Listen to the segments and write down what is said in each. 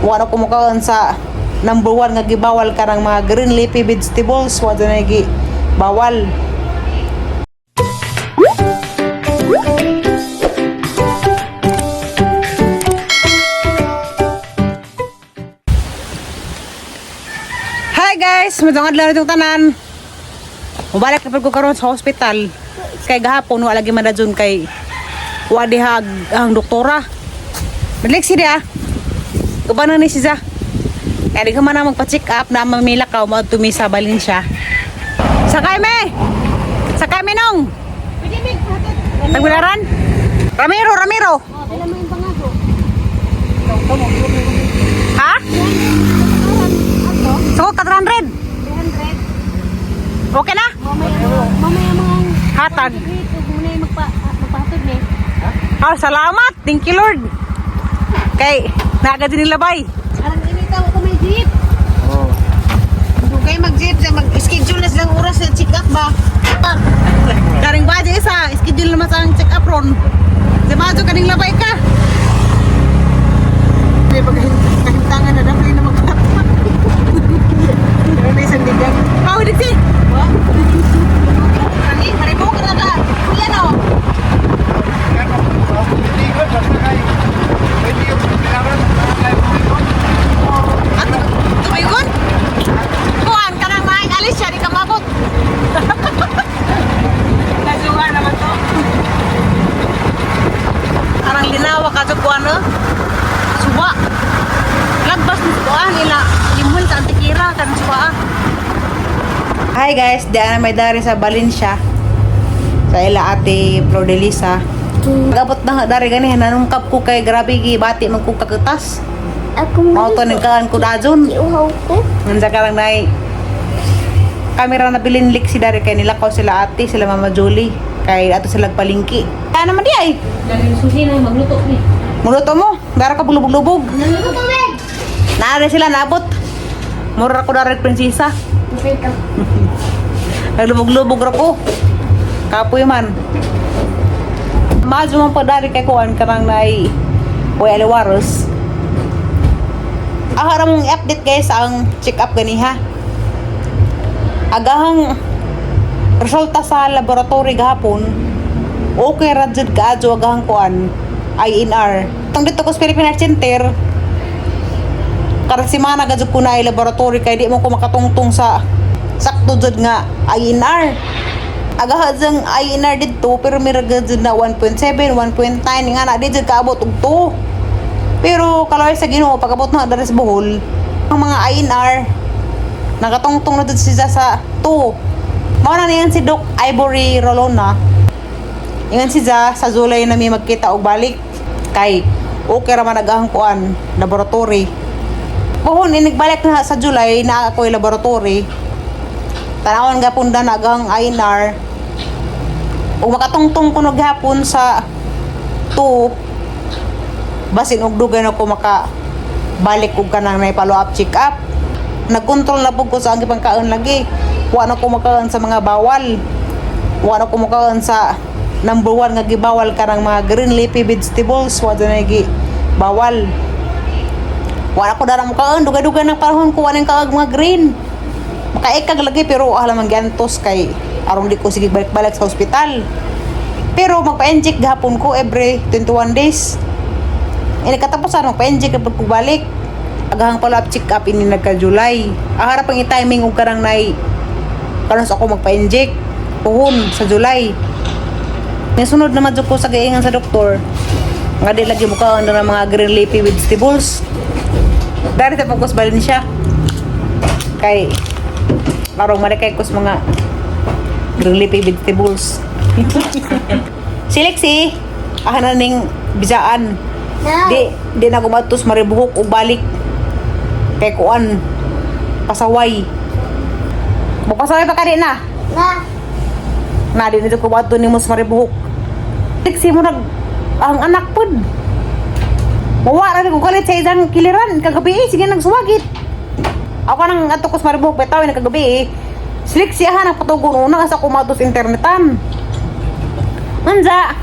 Wala ko mukaon sa number 1 nga gibawal karang mga green leafy vegetables, wala na gi bawal. Hi guys, madungad lang itong tanan. Mubalik na ko karon sa hospital. Kay gahapon wala lagi madadyon kay wadihag ang doktora. Madalik si dia. Kabanan ni siya. Kaya di ka man na magpa-check up na mamilakaw mo tumisa balin siya. Sakay me! Sakay me nung! Tagbilaran? Ramiro! Ha? Sukot ka 300? 300. Okay na? Mamaya mga Hatag. muna yung magpahatod ni. Oh, salamat! Thank you Lord! Kay, naagad din nilabay. Arang initaw ko may jeep. Kung kayo mag-jeep, mag-schedule na silang oras sa check-up ba? Karing ba di isa, schedule naman sa check-up ron. Di ba, kaning labay ka? May pagkahintangan na dapat na magpapag. Pero na isang digang. Pao, diksi! Haribo ka na ka. Kuya no? At tumigon? Kuhan ka nang maing alis siya, di ka mabot. Kasungan naman to. Arang linawa ka sa kuhan no? Suba. Lagbas mo sa kuhan, ila. Limon sa antikira, kan suba. Hi guys, diyan na may dari sa Valencia. Sa ila ate Prodelisa. Gabot na dari gani nanungkap ko kay grabe gi bati man ko kaketas. Ako Mao to nagkaan ko dajon. iuhaw ko. Nansa ka lang nay kamera na bilinlik si dari kay nilakaw sila ate, sila Mama Julie kay ato sila palingki. Kaya naman di ay. Dahil susi na magluto ni. Muluto mo, dara ka bulubog-lubog. Nagluto kami. Naare sila nabot. Mura ko dari prinsesa. Okay ka. Naglubog-lubog ra ko. Kapoy man. Mazo man pa dari kay kuan kanang nay Boy Aliwaros. Ahara mong update guys ang check up gani ha. Agahang resulta sa laboratory gahapon. Okay ra jud kaadyo agahang kuan INR. Tong dito ko sa Philippine Heart Center. Karang semana gadyo ko na laboratory kay di mo ko makatungtong sa sakto jud nga INR. Agahang INR dito pero miragad jud na 1.7, 1.9 nga na di jud kaabot og 2. Pero kalaway sa Ginoo pagabot na dari sa Bohol, ang mga INR nakatungtong na dito siya sa 2. Mao na niyan si Doc Ivory Rolona. Ingan siya sa July na may magkita og balik kay okay ra man agahang kuan laboratory. Pohon inigbalik na sa July na ako yung laboratory. Tanawon gapon da nagang INR. Ug makatungtong kuno gihapon sa 2 basin og dugay na ko maka balik og kanang nay follow up check up. Nagkontrol na pud ko sa ang gipangkaon lagi. Wa na ko makaon sa mga bawal. Wa na ko makaon sa number 1 nga gibawal karang mga green leafy vegetables, wa na gi bawal. Wa ko dara makaon dugay-dugay ng panahon ko waning kaag mga green. Makaikag lagi pero alam man giantos kay aron di ko sige balik-balik sa ospital. Pero magpa-inject gahapon ko every 21 days. Ini katapusan magpa-inject kapag balik. Agahang follow up check up ini nagka-July. Ang harap ang i-timing og karang nay karon ako magpa-inject puhon sa July. Nasunod naman ko sa gaingan sa doktor. Nga di lagi mukaon ng mga green leafy vegetables. Dari sa pagkos balin siya. Kay parang marikay ko sa mga green leafy vegetables. Si Lexi, na ning bisaan. Di na kumatos maribuhok o balik. Kay kuan pasaway. Magpasaway pa ka di na. Na di nito kumato ni mo sa maribuhok. Lexi mo nag ang anak pod. Mawara rin ko kalit sa isang kiliran. Kagabi sige nagsuwagit. Ako nang ato ko sa maribuhok betaw na kagabi Slik siya ha, nagpatugon una sa kumatos internetan. Manza,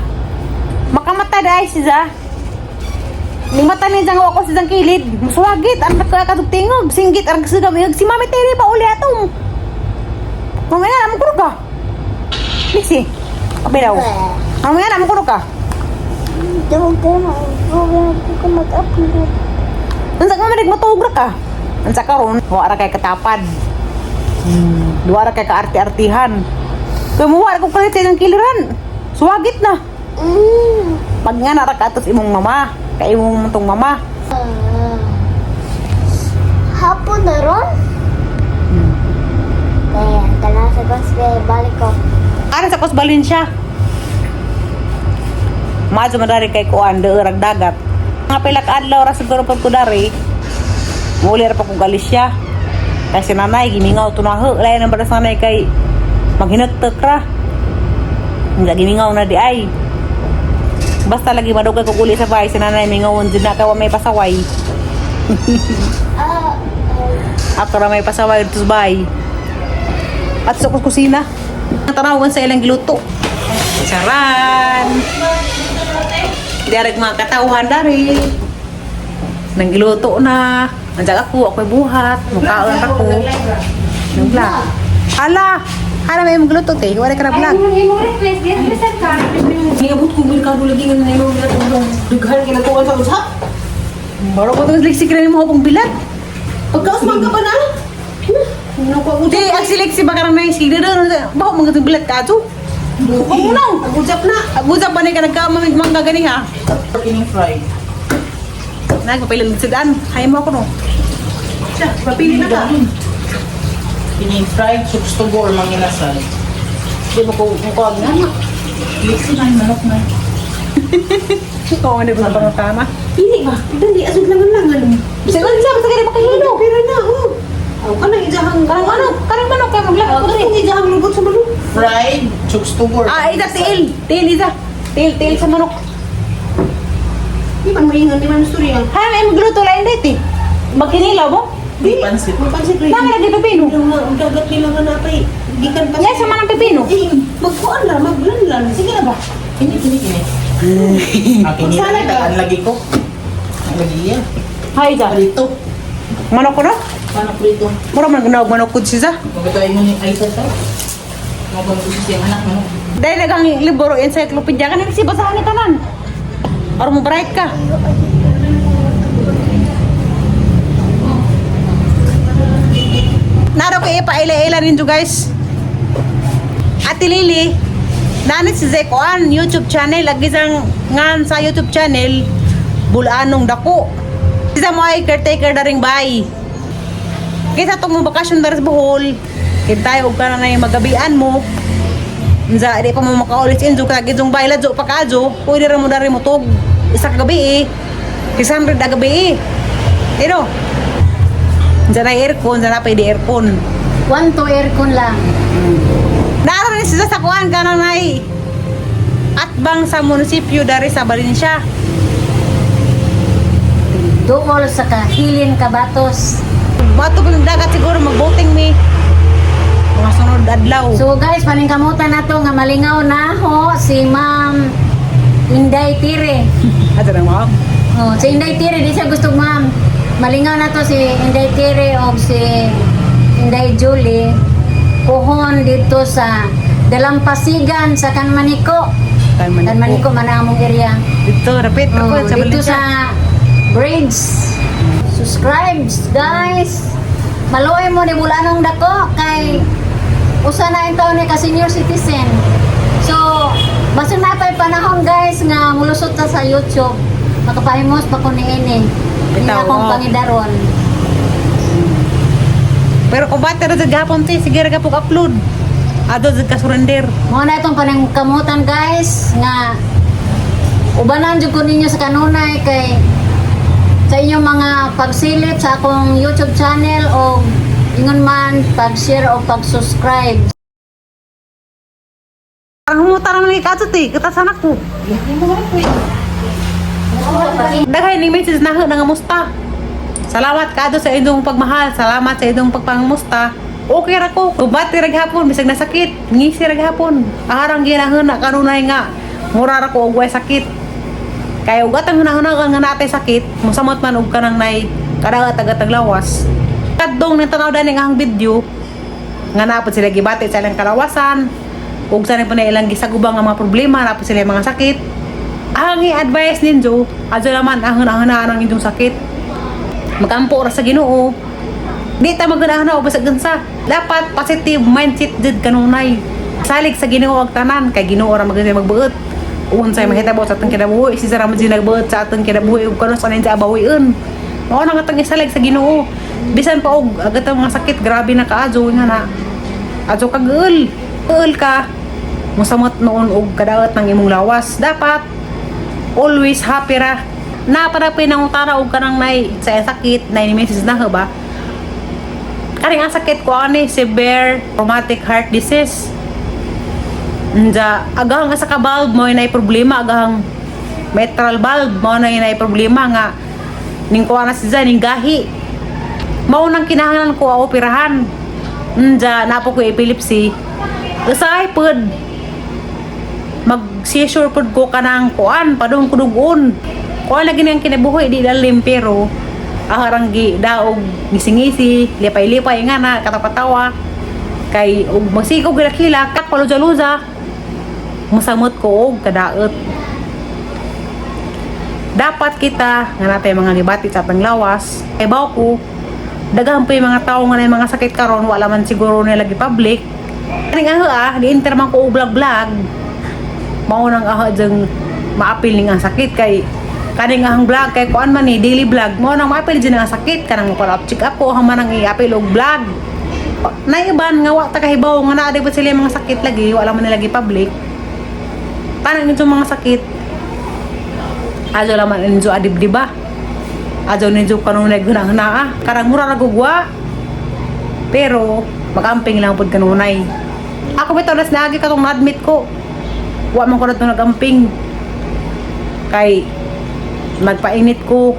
makamatay dahil siya. Ni mata ni jang ako sa jang kilid. Musuwagit ang nakakatugtingog, singgit ang kasugam si Mami Terry pa uli atong. Mamaya na mo ka. Liksi. Abi daw. Mamaya na mo ka. Daw na. Ko mag-upload. Unsa ka man matugro ka? Unsa karon wa ra kay katapad. Duwa ra kay kaarti-artihan. Kay mo wa ko kalit sa jang kiliran. Suwagit na. Pag nga na ra ka atos imong mama, kay imong tong mama. Hapon na ron? Kaya, tala sa gospel, balik ko. Aran sa Kusbalin siya. Madyo madari kay kuan de urag dagat. Nga pila ka adlaw ra siguro pag kudari. Muli ra pa kong Galisya. Kasi nanay gimingaw tunahe lain ang badas nanay kay maghinagtek ra. Nga gimingaw na di ay. Basta lagi madugay ko uli sa bahay si nanay mingawon din na kawa may pasaway. Ako ra may pasaway dito sa bahay. At sa kusina. Ang tanawan sa ilang giluto. Saran. Direk mga katauhan dari. Nang giluto na. Nandiyan ako'y buhat. Mukhaan ako. Nang vlog. Hala! Hala may magluto te. Wala ka na vlog. Ngabot kong bilkado lagi nga na yung dughan kinatuan sa usap. Baro ko itong liksik na mo akong bilat. Pagkausman ka pa na? Di, ang siliksi baka nang naisig na doon. Bako mga itong bilat ka ito. Pamunaw! Agudap na. Agusap pa na ka nagkamamig mga gani ha. Kining fried. Nagpapilan sa daan. Hayam mo ako no. Siya, papili na ka. Kining fried soups to go or manginasal. Di mo ko mukha nga na. Liksi na yung manok na. Ikaw ano ba ang tama? Hindi ba? Dali, asod langan-langan. Bisa ko sa kaya makahilo. Pero na, oh. Aw ka na, ijahang... Karang ano? Karang manok kayo maglakas ko Kasi eh. ijahang lubot sa manok. Fried soups to go. Ah, isa tiil. Tiil isa. Tiil sa manok. Di man maingan, di man istorya. Ha, may magluto lang dito eh. Magkinilaw mo? Di pansit. Mapansin rin. Tama lagi pepino. Ang dagat nila nga napay. Gikan pa. Yan sama ng pepino. Magkuan lang, maglanlan. Sige na ba? Kini. Akin Magsala nila. ka. Ang lagi ko. Ang lagi yan. Hay da. Prito. Manok ko na? Paano prito? Mura man ginawag manok ko siya. Magkatayin mo ni Aisa sa. Mabang ko siya anak mo. Dahil nagang libro encyclopedia ka na kasi basahan ni tanan. Or mo bright ka. Naro ko ipaila-ila ninyo guys. Ate Lily, nanit si Zekoan YouTube channel lagi sang ngan sa YouTube channel bulanong dako. Isa mo ay caretaker na ring bay. Kaysa itong mga bakasyon na rin sa Bohol, kita yung ka na yung magabian mo. Nza, di pa mo makaulit sa inyo, kaya itong bay ladyo pa kadyo, pwede rin mo na rin mo tog. Isa kagabi eh. Isang rin na gabi eh. Pero, nza na aircon, nza na pwede aircon. 1 to aircon lang. Naroon rin sila sa kuhan ka na nay. Atbang sa munisipyo dari sa Valencia. Dool sa Kahilin, Kabatos. Bato ko yung dagat siguro mag-boating mi. Mga sunod adlaw. So guys, paningkamutan na to nga malingaw na ho si Ma'am Inday Tire. Ito na mo. Oh, si Inday Tire, di siya gusto ma'am. Malingaw na to si Inday Tire o si Inday Julie. Puhon dito sa Dalampasigan sa Kanmaniko. Kanmaniko, manamong area. Dito, rapid. Oh, Rapid sa dito Valencia. sa Bridge. Subscribe, guys. Maluoy mo ni bulanong dako kay usa na ito ni ka senior citizen. So, basta na pa'y panahon guys nga mulusot ta sa YouTube. Makapahimos pa ko ni ini. Hindi Bitaw, akong oh. pangidaron. Pero kung bata rin sa gapon, sige rin ka upload. Ado sa kasurrender. Mo na itong paningkamutan guys nga ubanan jud ko ninyo sa kanunay kay sa inyong mga pagsilip sa akong YouTube channel o ingon man pag-share o pag-subscribe. Parang humuta naman ni Katsut eh. Kita sa anak ko. Dagay ni message na nga musta. Salamat kado sa inyong pagmahal. Salamat sa inyong pagpangamusta. Okay ra ko. Kubati rag hapon bisag nasakit. Ngisi rag hapon. Aharang ginahon na kanunay nga. Mura ra ko og way sakit. Kaya ug atang hunahuna nga natay sakit, mosamot man og kanang nay kada taga-taglawas. Kadtong ni tanaw dani nga ang video nga napod sila gibati sa ilang kalawasan ug sa pa na ilang gisagubang nga mga problema napod sila mga sakit. Ang i-advise ninyo, adyo naman ang hunahuna ang inyong sakit. Magampo ra sa Ginoo. Di ta maghunahuna og basag gansa. Dapat positive mindset jud kanunay. Salig sa Ginoo ang tanan kay Ginoo ra magbuot. Unsay mahitabo sa atong kinabuhi, si Sara man nagbuot sa atong kinabuhi ug kanos anin sa abawion. Mao na nga atong isalig sa Ginoo. Bisan pa og agatang mga sakit grabe na kaadyo nga na. Adyo ka geul ka. Mosamot noon og kadaot ng imong lawas. Dapat always happy ra. Napadapay nang utara og kanang nay sa sakit na message na ba. Karing ang sakit ko ani severe rheumatic heart disease. Nja, agahang asa ka valve mo na problema, agahang mitral valve mo na problema nga ning kuha na siya, ning gahi. Mao nang kinahanglan ko operahan. Nja, napo ko epilepsy. Usay pod mag-seizure pod ko kanang kuan, padung kudugon. Kuan lagi nang kinabuhi di dalim pero aharanggi daog gisingisi, lipay-lipay nga na katapatawa. Kay ug magsigaw gilakila kak paluja-luja. Musamot ko og kadaot. Dapat kita nga natay mga libati sa atong lawas. Kay baw ko daghan pa yung mga tawo nga nay mga sakit karon wala man siguro nila gi-public. Kaning di enter man ko og vlog-vlog. Mao nang jeng maapil ning ang sakit kay kaning ahang vlog kay kuan man ni daily vlog. Mao nang maapil jud ang sakit kanang follow-up check up ko man nang i-apil og vlog. Naiban nga wa ta kahibaw nga naa di sila mga sakit lagi wala man nila gi-public. Paano nito mga sakit? Adyo laman ninyo adib-diba? Adyo ninyo kanunay gunang-hunaa. Karang mura nagugwa. Pero, magamping lang po kanunay. Ako bitaw nas lagi katong na-admit ko. Wa man ko na itong nagamping. Kay, nagpainit ko.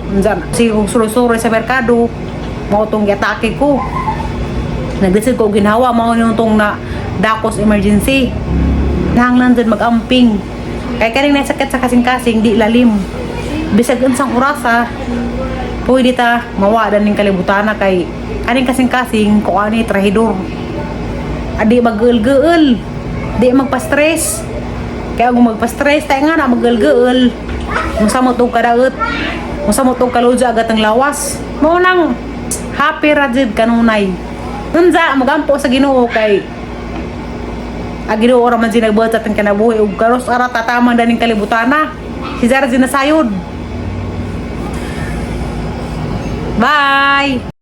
Sigong suro-suro sa merkado. Mao itong giatake ko. Nagdisid ko ginhawa. Mao yung itong na dakos emergency. Nahanglan dyan mag-amping. Kaya karing nasakit sa kasing-kasing, di lalim. Bisag unsang orasa, pwede ta mawadan ng kalibutan na kay karing kasing-kasing kung ani trahidor. Adi mag-geul-geul. Di magpa-stress. Kaya kung magpa-stress, tayo nga na mag-geul-geul. Musamot tong kadaot. Musamot tong kaluja agat ang lawas. Mo nang happy rajid kanunay. Unsa magampo sa Ginoo kay Ginoo ra man sinagbuhat sa atong kinabuhi ug karos ara tataman daning kalibutana. Si Zara sinasayod. Bye.